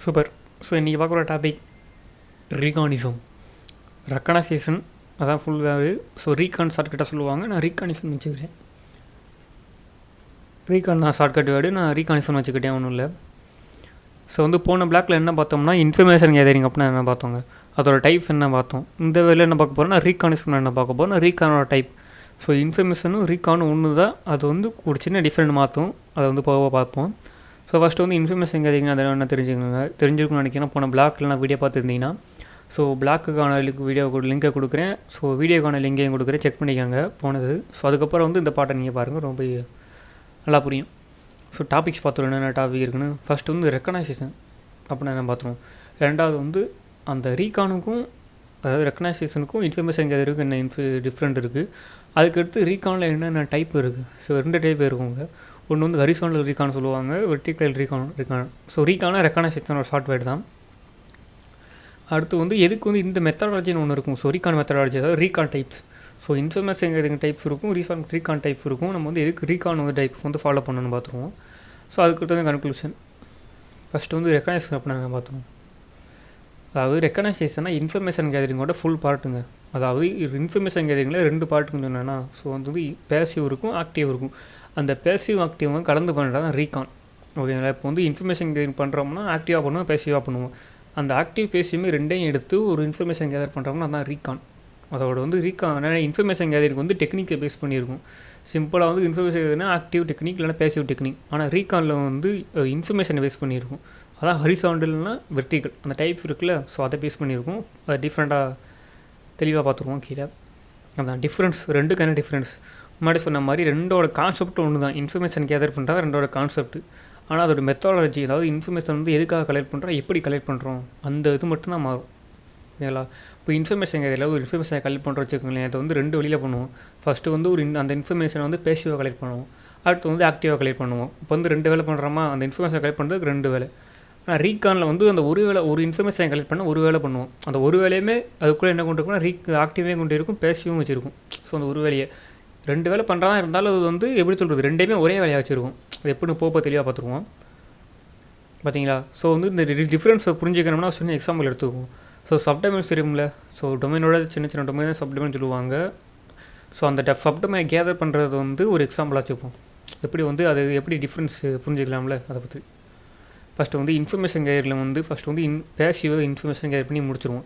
Super. So இன்றைக்கி பார்க்குற topic ரீகானிசம், recognisation. அதான் ஃபுல் வேறு. ஸோ ரீகான் ஷார்ட்கட்டாக சொல்லுவாங்க, நான் ரீகானிசம் வச்சுக்கிறேன். ரீகான் தான் ஷார்ட்கட் வேர்டு, நான் ரீகானிசம் வச்சுக்கிட்டேன், ஒன்றும் இல்லை. ஸோ போன பிளாக்ல என்ன பார்த்தோம்னா இன்ஃபர்மேஷன் கேதரிங் அப்படின்னா என்ன பார்த்தோங்க, அதோட டைப்ஸ் என்ன பார்த்தோம். இந்த வேலையில் என்ன பார்க்க போகிறோம்னா ரீகானிசம் என்ன பார்க்க போகிறோம், ரீகானோட டைப். ஸோ இன்ஃபர்மேஷனும் ரீகானும் ஒன்று தான், அது ஒரு சின்ன டிஃப்ரெண்ட் மாற்றும், அதை போக பார்ப்போம். ஸோ ஃபஸ்ட்டு இன்ஃபர்மேஷன் கேதரிங் அதை என்ன தெரிஞ்சுக்கணும்னு நினைக்கிறேன். போன பிளாக்ல நான் வீடியோ பார்த்துருந்தீங்கன்னா ஸோ பிளாக்குக்கான வீடியோ லிங்கை கொடுக்குறேன், ஸோ வீடியோக்கான லிங்கையும் கொடுக்குறேன், செக் பண்ணிக்கோங்க போனது. ஸோ அதுக்கப்புறம் இந்த பாட்டை நீங்கள் பாருங்கள், ரொம்ப நல்லா புரியும். ஸோ டாபிக்ஸ் பார்த்துருவோம், என்னென்ன டாபிக் இருக்குன்னு. ஃபஸ்ட்டு ரெக்கனைசேஷன் அப்படின்னா என்ன பார்த்துருவோம். ரெண்டாவது அந்த ரீகானுக்கும், அதாவது ரெக்கனைசேஷனுக்கும் இன்ஃபர்மேஷன் கேதரிங்கும் என்ன டிஃப்ரெண்ட் இருக்குது. அதுக்கடுத்து ரீகானில் என்னென்ன டைப் இருக்குது. ஸோ 2 டைப் இருக்குங்க. ஒன்று ஹரிசாண்டல் ரீகான் சொல்லுவாங்க, வெர்டிக்கல் ரீகான். ஸோ ரீகானா ரெக்கனைசேஷனோட சாஃப்ட்வேர் தான். அடுத்து எதுக்கு இந்த மெத்தடாலஜின்னு ஒன்று இருக்கும். ஸோ ரீகான் மெத்தடாலஜி, அதாவது recon types. So information gathering types இருக்கும், ரீகான் டைப்ஸ் இருக்கும். நம்ம எதுக்கு ரீகான் டைப் ஃபாலோ பண்ணணும்னு பார்த்துருவோம். ஸோ அதுக்கு கன்க்ளூஷன். ஃபஸ்ட்டு ரெக்கனைசேஷன் அப்படின்னா பார்த்துருவோம். அதாவது ரெக்கனைசேஷன்னா இன்ஃபர்மேஷன் கேதரிங்கோட ஃபுல் பார்ட்டுங்க. அதாவது இன்ஃபர்மேஷன் கேதரிங்கில் 2 பார்ட்டுங்க என்னென்னா, ஸோ பேசிவ் இருக்கும், ஆக்டிவ் இருக்கும். அந்த பேசிவ் ஆக்டிவ் கலந்து பண்ணுறது தான் ரீகான். ஓகேங்களா. இப்போ இன்ஃபர்மேஷன் கேதரிங் பண்ணுறோம்னா ஆக்டிவாக பண்ணுவோம், பேசிவாக பண்ணுவோம். அந்த ஆக்டிவ் பேசியுமே ரெண்டையும் எடுத்து ஒரு இன்ஃபர்மேஷன் கேதர் பண்ணுறோம்னா அதான் ரீகான். அதோட ரீகான் இன்ஃபர்மேஷன் கேதரிங் டெக்னிக்கை பேஸ் பண்ணியிருக்கும். சிம்பிளாக இன்ஃபர்மேஷன் கேதரிங்னா ஆக்டிவ் டெக்னிக் இல்லைனா பேசிவ் டெக்னிக். ஆனால் ரீகானில் இன்ஃபர்மேஷனை பேஸ் பண்ணியிருக்கும். அதான் ஹரிசாண்டல்னா வெர்டிக்கல், அந்த டைப்ஸ் இருக்குல்ல, ஸோ அதை பேஸ் பண்ணியிருக்கும். அது டிஃப்ரெண்ட்டாக தெளிவாக பார்த்துருவோம் கீழே. அதான் டிஃப்ரென்ஸ், 2க்கான டிஃப்ரென்ஸ். முன்னாடி சொன்ன மாதிரி 2ஓட கான்செப்ட் ஒன்று தான். இன்ஃபர்மேஷன் கேதர் பண்ணுறது 2ஓட கான்செப்ட். ஆனால் அதோட மெத்தாலஜி, அதாவது இன்ஃபர்மேஷன் எதுக்காக கலெக்ட் பண்ணுறோம், எப்படி கலெக்ட் பண்ணுறோம், அந்த இது மட்டும்தான் மாறும். ஓகேங்களா. இப்போ இன்ஃபர்மேஷன் கேதரில் ஒரு இன்ஃபர்மேஷனை கலெக்ட் பண்ணுறோம் வச்சுக்கோங்களேன். அதை 2 வழியில் பண்ணுவோம். ஃபஸ்ட்டு அந்த இன்ஃபர்மேஷனை பேசிவாக கலெக்ட் பண்ணுவோம், அடுத்து ஆக்டிவாக கலெக்ட் பண்ணுவோம். இப்போ 2 வேலை பண்ணுறோமா, அந்த இன்ஃபர்மேஷனை கலெக்ட் பண்ணுறதுக்கு 2 வேலை. ஆனால் ரீகானில் அந்த ஒரு இன்ஃபர்மேஷனை கலெக்ட் பண்ண ஒரு வேலை பண்ணுவோம். அந்த ஒரு வேலையுமே அதுக்குள்ளே என்ன கொண்டு இருக்குன்னா ஆக்டிவே கொண்டு இருக்கும், பேசிவும் வச்சுருக்கும். ஸோ அந்த ஒரு வேலையை 2 வேலை பண்ணுறதா இருந்தாலும் அது எப்படி சொல்கிறது, 2மே ஒரே வேலையாக வச்சுருக்கும். அது எப்படி போக தெளிவாக பார்த்துருவோம். பார்த்தீங்களா. ஸோ இந்த டிஃப்ரென்ஸை புரிஞ்சுக்கணும்னா சின்ன எக்ஸாம்பிள் எடுத்துக்குவோம். ஸோ சப்டொமைன்ஸ் தெரியும்ல. ஸோ டொமைனோட சின்ன டொமைன் சப்டொமைன் சொல்லுவாங்க. ஸோ அந்த சப்டொமைனை கேதர் பண்ணுறது ஒரு எக்ஸாம்பிளாக வச்சுப்போம். எப்படி அது எப்படி டிஃப்ரென்ஸ் புரிஞ்சுக்கலாம்ல, அதை பற்றி. ஃபஸ்ட்டு இன்ஃபர்மேஷன் கேதரில் ஃபஸ்ட்டு பேசிவ் இன்ஃபர்மேஷன் கேதர் பண்ணி முடிச்சிருவோம்.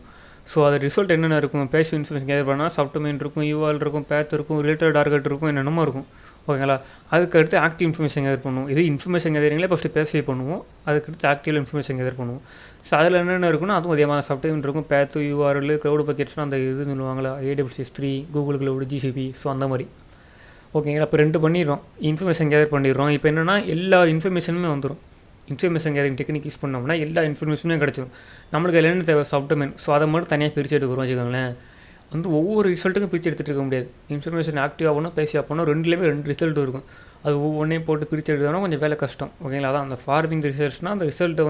ஸோ அது ரிசல்ட் என்னென்ன இருக்கும், பேசிவ் இன்ஃபர்மேஷன் கேதர் பண்ணால் சப்டொமைன் இருக்கும், யூஆர்எல் இருக்கும், பேத் இருக்கும், ரிலேட்டட் டார்கெட் இருக்கும், என்னென்னமோ இருக்கும். ஓகேங்களா. அதுக்கடுத்து ஆக்டிவ் இன்ஃபர்மேஷன் கேதர் பண்ணுவோம். இது இன்ஃபர்மேஷன் கேதரிங்களே ஃபஸ்ட்டு பேசிவ் பண்ணுவோம், அதுக்கடுத்து ஆக்டிவ் இன்ஃபர்மேஷன் கேதர் பண்ணுவோம். ஸோ அதில் என்னென்ன இருக்குன்னா அதுவும் அதே மாதிரி சப்டொமைன் இருக்கும், பேத்து, யூஆர்எல், க்ளவுட் பக்கெட்ஸ்னால் அந்த இது சொல்லுவாங்களா, AWS3, Google cloud, GCP. So அந்த மாதிரி. ஓகேங்களா. இப்போ 2 பண்ணிடுறோம், இன்ஃபர்மேஷன் கேதர் பண்ணிடுறோம். இப்போ என்னென்னா எல்லா இன்ஃபர்மேஷனுமே வந்துடும். இன்ஃபர்மேஷன் கேதரிங் டெக்னிக் யூஸ் பண்ணோம்னா எல்லா இன்ஃபர்மேஷனுமே கிடச்சிடும். நம்மளுக்கு என்னென்ன தேவை, சப்டொமைன். ஸோ அதை மட்டும் தனியாக பிரித்து எடுக்கிறோம் வச்சுக்கோங்களேன். ஒவ்வொரு ரிசல்ட்டுக்கும் பிரித்து எடுத்துகிட்டு இருக்க முடியாது. இன்ஃபர்மேஷன் ஆக்டிவாக போகணும், பேசியாக போகணும், 2லேயுமே 2 ரிசல்ட் இருக்கும். அது ஒவ்வொன்றையும் போட்டு பிரித்து எடுத்தோம்னா கொஞ்சம் வேலை கஷ்டம். ஓகேங்களா. அதான் அந்த ஃபார்மிங் ரிசல்ட்ஸ்னால் அந்த ரிசல்ட்டை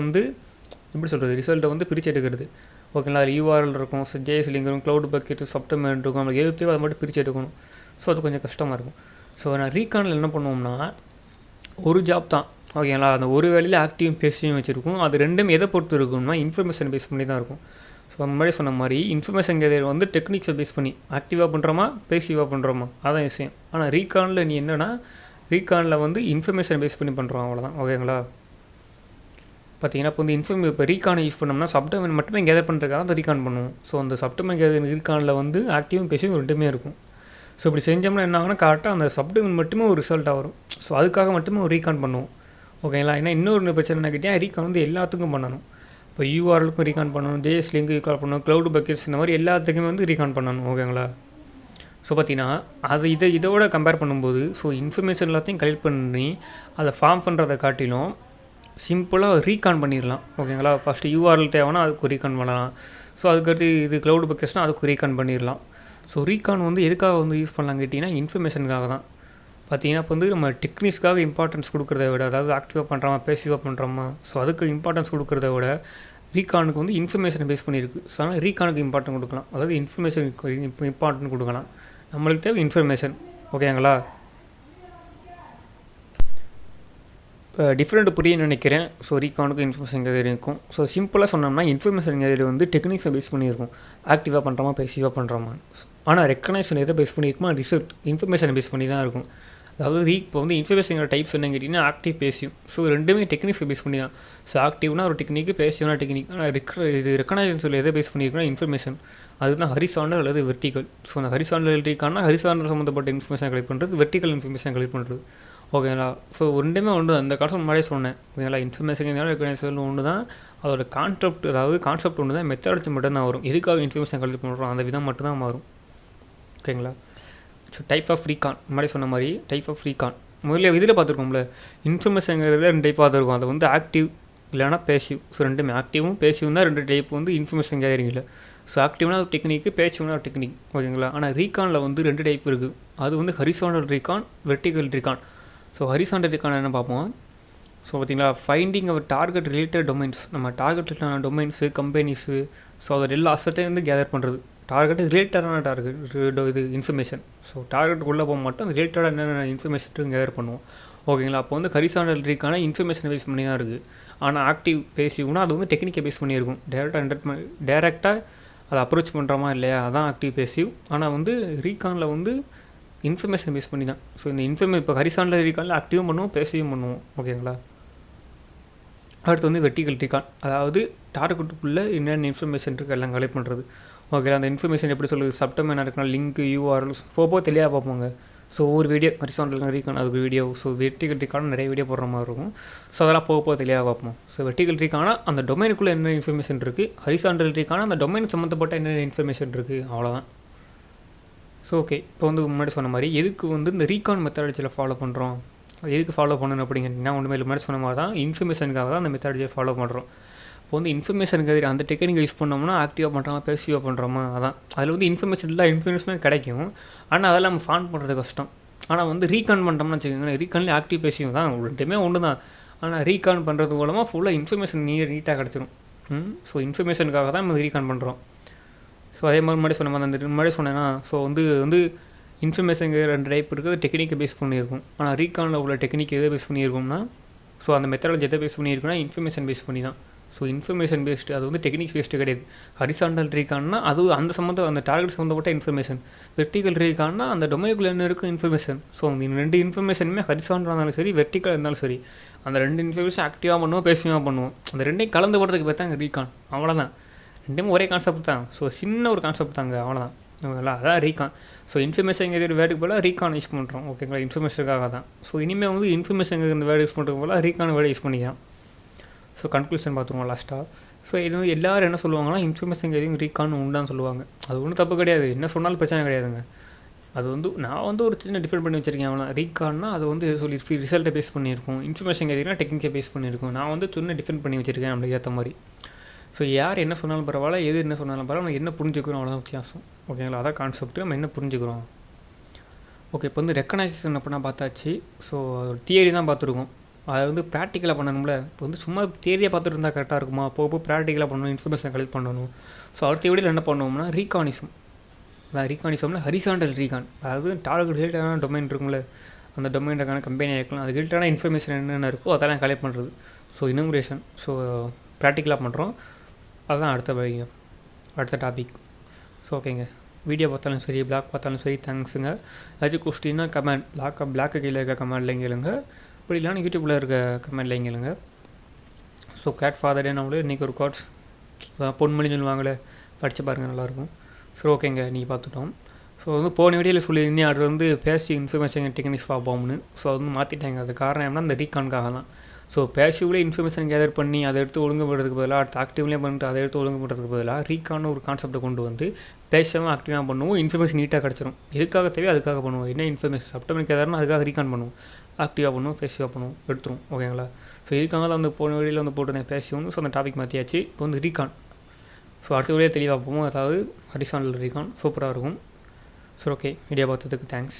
எப்படி சொல்கிறது, ரிசல்ட்டை பிரித்து எடுக்கிறது. ஓகேங்களா. அதில் URL இருக்கும், JS லிங்க் இருக்கும், க்ளவுட் பக்கெட், சப்டொமைன் இருக்கும். நம்மளுக்கு எது தேவை அதை மட்டும் பிரித்து எடுக்கணும். ஸோ அது கொஞ்சம் கஷ்டமாக இருக்கும். ஸோ நான் ரீகானில் என்ன பண்ணுவோம்னா ஒரு ஜாப் தான். ஓகேங்களா. அந்த ஒரு வேலையில் ஆக்டிவும் பேசியும் வச்சுருக்கும். அது 2மே எதை பொறுத்து இருக்கும்னா இன்ஃபர்மேஷன் பேஸ் பண்ணி தான் இருக்கும். ஸோ அந்த மாதிரி சொன்ன மாதிரி இன்ஃபர்மேஷன் கேதர் டெக்னிக்ஸை பேஸ் பண்ணி ஆக்டிவாக பண்ணுறோமா பேசிவாக பண்ணுறோமா அதான் விஷயம். ஆனால் ரீகானில் நீ என்னென்னா ரீகானில் இன்ஃபர்மேஷன் பேஸ் பண்ணி பண்ணுறோம், அவ்வளோதான். ஓகேங்களா. பார்த்தீங்கன்னா இப்போ ரீகானை யூஸ் பண்ணோம்னா சப்டொமைன் மட்டுமே கேதர் பண்ணுறதுக்காக அந்த ரீகான் பண்ணுவோம். ஸோ அந்த சப்டொமைன் கேதர் ரீகானில் ஆக்டிவும் பேசியும் 2மே இருக்கும். ஸோ இப்படி செஞ்சோம்னா என்ன ஆகுனா கரெக்டாக அந்த சப்டொமைன் மட்டுமே ஒரு ரிசல்ட்டாக வரும். ஸோ அதுக்காக மட்டுமே ஒரு ரீகான் பண்ணுவோம். ஓகேங்களா. ஏன்னா இன்னொரு பிரச்சனை என்ன கேட்டால் ரீகான் எல்லாத்துக்கும் பண்ணணும். இப்போ URLக்கும் ரீகான் பண்ணணும், JS லிங்க் ரீகால் பண்ணணும், க்ளவுட் பக்கெட்ஸ், இந்த மாதிரி எல்லாத்துக்குமே ரீகான் பண்ணணும். ஓகேங்களா. ஸோ பார்த்தீங்கன்னா அது இதோட கம்பேர் பண்ணும்போது இன்ஃபர்மேஷன் எல்லாத்தையும் கலெக்ட் பண்ணி அதை ஃபார்ம் பண்ணுறதை காட்டிலும் சிம்பிளாக ரீகான் பண்ணிடலாம். ஓகேங்களா. ஃபஸ்ட்டு URL தேவைன்னா அதுக்கு ரீகான் பண்ணலாம். ஸோ அதுக்கடுத்து இது க்ளவுட் பக்கெட்ஸ்னால் அதுக்கு ரீகான் பண்ணிடலாம். ஸோ ரீகான் எதுக்காக யூஸ் பண்ணலாம் கேட்டிங்கன்னா இன்ஃபர்மேஷனுக்காக தான். பார்த்தீங்கன்னா இப்போ நம்ம டெக்னிக்ஸ்க்காக இம்பார்ட்டன்ஸ் கொடுக்குறத விட, அதாவது ஆக்டிவாக பண்ணுறோமா பேசிவாக பண்ணுறோமா, ஸோ அதுக்கு இம்பார்ட்டன்ஸ் கொடுக்குறத விட ரீகானுக்கு இன்ஃபர்மேஷனை பேஸ் பண்ணியிருக்கு. ஸோ அதனால் ரீகானுக்கு இம்பார்ட்டன்ட் கொடுக்கலாம், அதாவது இன்ஃபர்மேஷனுக்கு இம்பார்ட்டன்ட் கொடுக்கலாம். நம்மளுக்கு தேவை இன்ஃபர்மேஷன். ஓகேங்களா. டிஃப்ரெண்ட் புரியுன்னு நினைக்கிறேன். ஸோ ரீகானுக்கும் இன்ஃபர்மேஷன் கேதரிங் இருக்கும். ஸோ சிம்பிளாக சொன்னோம்னா இன்ஃபர்மேஷன் கேதரிங் வந்து டெக்னிக்ஸை பேஸ் பண்ணியிருக்கும். ஆக்டிவாக பண்ணுறோமா பேசிவாக பண்ணுறோமா. ஆனால் ரெக்கனைசேஷன் எதை பேஸ் பண்ணியிருக்குமா ரிசல்ட் இன்ஃபர்மேஷனை பேஸ் பண்ணி தான் இருக்கும். அதாவது இப்போ வந்து இன்ஃபர்மேஷன் டைப்ஸ் என்னன்னு கேட்டிங்கன்னா ஆக்டிவ் பேசிவ். ஸோ ரெண்டுமே டெக்னிக்ஸை பேஸ் பண்ணி தான். ஸோ ஆக்டிவ்னா ஒரு டெக்னிக், பேசிவ்னா டெக்னிக். ஆனால் இது ரெக்கனைசேஷனில் எதை பேஸ் பண்ணியிருக்குன்னா இன்ஃபர்மேஷன். அதுதான் ஹரிசாண்டல் அல்லது வெர்டிகல். ஸோ அந்த ஹரிசாண்டல் ரீகான்னா ஹரிசாண்டல் சம்மந்தப்பட்ட இன்ஃபர்மேஷன் கலெக்ட் பண்ணுறது, வெர்டிகல் இன்ஃபர்மேஷன் கலெக்ட் பண்ணுறது. ஓகேங்களா. ஸோ ரெண்டுமே ஒன்று தான். அந்த கான்செப்ட் முன்னாடியே சொன்னேன். ஓகேங்களா. இன்ஃபர்மேஷன் ரெக்கனைசேஷன் ஒன்று தான். அதோட கான்செப்ட் ஒன்று தான். மெத்தடாலஜி மட்டும் தான் வரும். எதுக்காக இன்ஃபர்மேஷன் கலெக்ட் பண்ணுறோம் அந்த விதம் மட்டும் தான் மாறும். ஓகேங்களா. ஸோ டைப் ஆஃப் ரீகான் முன்னாடி சொன்ன மாதிரி டைப் ஆஃப் ரீகான் முதல்ல இதில் பார்த்துருக்கோம்ல. இன்ஃபர்மேஷன்ங்கிறதுல 2 டைப் பார்த்துருக்கோம். அது வந்து ஆக்டிவ் இல்லைனா பேசிவ். ஸோ ரெண்டுமே ஆக்டிவும் பேசிவும் தான் 2 டைப் வந்து இன்ஃபர்மேஷன் கேதரிங்கில். ஸோ ஆக்டிவ்னா ஒரு டெக்னிக்கு, பேசிவ்னா ஒரு டெக்னிக். ஓகேங்களா. ஆனால் ரீகானில் வந்து 2 டைப் இருக்குது. அது வந்து ஹரிசாண்டல் ரீகான், வெர்டிகல் ரீகான். ஸோ ஹரிசாண்டல் ரீகான் என்ன பார்ப்போம். ஸோ பார்த்தீங்களா, ஃபைண்டிங் அவர் டார்கெட் ரிலேட்டட் டொமைன்ஸ். நம்ம டார்கெட் ரிலேட்டடான டொமைன்ஸு, கம்பெனிஸு, ஸோ அதோட எல்லா அசட்டையும் வந்து கேதர் பண்ணுறது. டார்கெட் ரிலேட்டடான இது இன்ஃபர்மேஷன். ஸோ டார்கெட்டுக்குள்ளே போக மாட்டோம். அந்த ரிலேட்டடாக என்னென்ன இன்ஃபர்மேஷன் கேதர் பண்ணுவோம். ஓகேங்களா. அப்போ வந்து ஹரிசாண்டல் ரீகான இன்ஃபர்மேஷன் பேஸ் பண்ணி தான் இருக்குது. ஆனால் ஆக்டிவ் பேசிவ்னா அது வந்து டெக்னிக்கை பேஸ் பண்ணியிருக்கும். டேரெக்டாக அதை அப்ரோச் பண்ணுறோமா இல்லையா, அதான் ஆக்டிவ் பேசிவ். ஆனால் வந்து ரீகானில் வந்து இன்ஃபர்மேஷன் பேஸ் பண்ணி தான். ஸோ இந்த இப்போ ஹரிசாண்டல் ரீகானில் ஆக்டிவும் பண்ணுவோம், பேசிவும் பண்ணுவோம். ஓகேங்களா. அடுத்து வந்து வெர்டிகல் ரீகான், அதாவது டார்கெட்டுக்குள்ளே என்னென்ன இன்ஃபர்மேஷன் இருக்குது எல்லாம் கலெக்ட் பண்ணுறது. ஓகே. அந்த இன்ஃபர்மேஷன் எப்படி சொல்லுது, சப்டமைனாக இருக்கலாம், லிங்க், யூஆர்எல்ஸ் போக தெளிவாக பார்ப்போங்க. ஸோ ஒரு வீடியோ ஹரிசாண்டல் ரீகான் அதுக்கு வீடியோ. ஸோ வெர்டிகல் ரீகான் நிறைய வீடியோ போடுற மாதிரி இருக்கும். ஸோ அதெல்லாம் போக தெளிவாக பார்ப்போம். ஸோ வெர்டிகல் ரீகானா அந்த டொமைனுக்குள்ளே என்ன இன்ஃபர்மேஷன் இருக்குது, ஹரிசாண்டல் ரீகானா அந்த டொமைன் சம்மந்தப்பட்ட என்னென்ன இன்ஃபர்மேஷன் இருக்குது, அவ்வளோதான். So okay. இப்போ வந்து முன்னாடி சொன்ன மாதிரி எதுக்கு வந்து இந்த ரீகான் மெத்தடாலஜியில் ஃபாலோ பண்ணுறோம், எதுக்கு ஃபாலோ பண்ணணும் அப்படிங்கன்னா ஒன்றுமே இல்லை. முன்னாடி சொன்ன மாதிரி தான் இன்ஃபர்மேஷனுக்காக தான் அந்த மெத்தடாலஜியை ஃபாலோ பண்ணுறோம். இப்போ வந்து இன்ஃபர்மேஷனுக்கு அந்த டெக்னிக் யூஸ் பண்ணோம்னா ஆக்டிவாக பண்ணுறோமா பேசிவாக பண்ணுறோமா, அதான். அதில் வந்து இன்ஃபர்மேஷன் இல்லை, இன்ஃபர்மேஷன் கிடைக்கும். ஆனால் அதெல்லாம் நம்ம ஃபான் பண்ணுறது கஷ்டம். ஆனால் வந்து ரீகான் பண்ணிட்டோம்னு வச்சுக்கோங்களேன், ரீகான்லேயே ஆக்டிவ் பேசியும் தான் ரெண்டுமே ஒன்று தான். ஆனால் ரீகான் பண்ணுறது மூலமாக ஃபுல்லாக இன்ஃபர்மேஷன் நீட்டாக கிடச்சிரும். ஸோ இன்ஃபர்மேஷனுக்காக தான் நம்ம ரீகான் பண்ணுறோம். ஸோ அதே மாதிரி முன்னாடி சொன்ன மாதிரி அந்த முன்னாடி சொன்னேன்னா, ஸோ வந்து இன்ஃபர்மேஷனுக்கு 2 டைப் இருக்குது. டெக்னிக்கை பேஸ் பண்ணியிருக்கும். ஆனால் ரீகானில் உள்ள டெக்னிக் எதை பேஸ் பண்ணியிருக்கும்னா, ஸோ அந்த மெத்தடாலஜி எதை பேஸ் பண்ணியிருக்குன்னா இன்ஃபர்மேஷன் பேஸ் பண்ணி தான். ஸோ இன்ஃபர்மேஷன் பேஸ்டு, அது வந்து டெக்னிக்ஸ் பேஸ்டு கிடையாது. ஹரிசாண்டல் ரீகான்னா அது அந்த டார்கெட் சம்மந்தப்பட்ட இன்ஃபர்மேஷன். வெர்டிகல் ரீகான்னா அந்த டொமைனுக்குள்ளே என்ன இருக்கும் இன்ஃபர்மேஷன். ஸோ அந்த 2 இன்ஃபர்மேஷனுமே ஹரிசாண்டல் இருந்தாலும் சரி, வெர்டிகல் இருந்தாலும் சரி, அந்த 2 இன்ஃபர்மேஷன் ஆக்டிவாக பண்ணுவோம், பேசிவாக பண்ணுவோம். அந்த 2ஐயும் கலந்து போடுறதுக்கு பார்த்தாங்க ரீகான். அவ்வளோதான். 2மே ஒரே கான்செப்ட் தான். ஸோ சின்ன ஒரு கான்செப்ட் தாங்க, அவ்வளோதான். ஓகேங்களா. அதான் ரீகான். ஸோ இன்ஃபர்மேஷன் வேர்டுக்கு போல் ரீகான் யூஸ் பண்ணுறோம். ஓகேங்களா. இன்ஃபர்மேஷனுக்காக தான். ஸோ இனிமேல் வந்து இன்ஃபர்மேஷன் இந்த வேர்டு யூஸ் பண்ணுறது போல் ரீகான் வேர்டு யூஸ் பண்ணிக்கலாம். ஸோ கன்க்ளூஷன் பார்த்துருவோம் லாஸ்ட்டாக. ஸோ இது வந்து எல்லோரும் என்ன சொல்லுவாங்கன்னா இன்ஃபர்மேஷன் கேதரிங் ரீகான் உண்டான்னு சொல்லுவாங்க. அது ஒன்றும் தப்பு கிடையாது, என்ன சொன்னாலும் பிரச்சனை கிடையாதுங்க. அது வந்து நான் வந்து ஒரு சின்ன டிஃபரெண்ட் பண்ணி வச்சுருக்கேன். அவ்வளோ ரீகான்னா அது வந்து சொல்லி ரிசல்ட்டை பேஸ் பண்ணியிருக்கும். இன்ஃபர்மேஷன் கேதரிங்னா டெக்னிக்கை பேஸ் பண்ணியிருக்கும். நான் வந்து சின்ன டிஃபரெண்ட் பண்ணி வச்சுருக்கேன் நம்மளுக்கு ஏற்ற மாதிரி. ஸோ யார் என்ன சொன்னாலும் பரவாயில்ல, எது என்ன சொன்னாலும் பரவாயில்ல, நம்ம என்ன புரிஞ்சுக்கிறோம் அவ்வளோதான் வித்தியாசம். ஓகேங்களா. அதான் கான்செப்ட், நம்ம என்ன புரிஞ்சுக்கிறோம். ஓகே. இப்போ வந்து ரெக்கனைசேஷன் அப்படின்னா பார்த்தாச்சு. ஸோ தியரி தான் பார்த்துருக்கோம். அதை வந்து ப்ராக்டிக்கலாக பண்ணணும்ல. இப்போ வந்து சும்மா தியரியாக பார்த்துட்டு இருந்தால் கரெக்டாக இருக்குமா, போக ப்ராக்டிக்கலாக பண்ணணும், இன்ஃபர்மேஷன் கலெக்ட் பண்ணணும். ஸோ அடுத்த வீடியோவில் என்ன பண்ணுவோம்னா ரீகானிசம். அதான் ரீகானிசம்னா ஹரிசாண்டல் ரீகான், அதாவது டார்கெட் ரிலேட்டடான டொமைன் இருக்கும்ல, அந்த டொமைனுக்கான கம்பெனியாக இருக்கலாம், அது ரிலேட்டடான இன்ஃபர்மேஷன் என்னென்ன இருக்கோ அதெல்லாம் கலெக்ட் பண்ணுறது. ஸோ இனுமரேஷன். ஸோ ப்ராக்டிக்கலாக பண்ணுறோம். அதுதான் அடுத்த டாபிக். ஸோ ஓகேங்க. வீடியோ பார்த்தாலும் சரி, பிளாக் பார்த்தாலும் சரி, தேங்க்ஸுங்க. ஏதாச்சும் கொஸ்டின்னா கமெண்ட் பிளாக்கு கீழே இருக்க கமெண்ட்லைங்க கேளுங்க. இப்படி இல்லைனா யூடியூப்பில் இருக்க கமெண்ட்லைங்க கேளுங்க. ஸோ கேட் ஃபாதர் நம்மளே இன்றைக்கி ஒரு கோட்ஸ் பொன்மொழி சொல்லுவாங்களே, படித்து பாருங்கள், நல்லாயிருக்கும். ஸோ ஓகேங்க. நீங்கள் பார்த்துட்டோம். ஸோ வந்து போன வீடியோவில் சொல்லியிருந்தேன் அது வந்து பேசிவ் இன்ஃபர்மேஷன் டெக்னிக்ஸ் பார்ப்போம்னு. ஸோ அது வந்து மாற்றிட்டாங்க. அது காரணம் என்ன, அந்த ரீகானுக்காக தான். ஸோ பேசிவ்லேயே இன்ஃபர்மேஷன் கேதர் பண்ணி அதை எடுத்து ஒழுங்கு பண்ணுறதுக்கு பதிலாக, அடுத்து ஆக்டிவ்லேயே பண்ணிட்டு அதை எடுத்து ஒழுங்கு பண்ணுறதுக்கு பதிலாக ரீகான ஒரு கான்செப்ட்டை கொண்டு வந்து பேசிவாக ஆக்டிவாக பண்ணுவோம். இன்ஃபர்மேஷன் நீட்டாக கிடச்சிரும். எதுக்காக தேவையோ அதுக்காக பண்ணுவோம். என்ன இன்ஃபர்மேஷன் சப்டமைன் கேதர்னா அதுக்காக ரீகான் பண்ணுவோம், ஆக்டிவாக பண்ணுவோம், பேசிவாக பண்ணுவோம், எடுத்துரும். ஓகேங்களா. ஸோ இதுக்காக தான் வந்து போன வீடியோவில் வந்து போட்டுருந்தேன் பேசிவ்னு. ஸோ அந்த டாபிக் மாற்றியாச்சு. இப்போ வந்து ரீகான். ஸோ அடுத்த வீடியோ தெளிவாக போவோம். அதாவது ஹரிசாண்டல் ரீகான் சூப்பராக இருக்கும். So okay. வீடியோ பார்த்ததுக்கு தேங்க்ஸ்.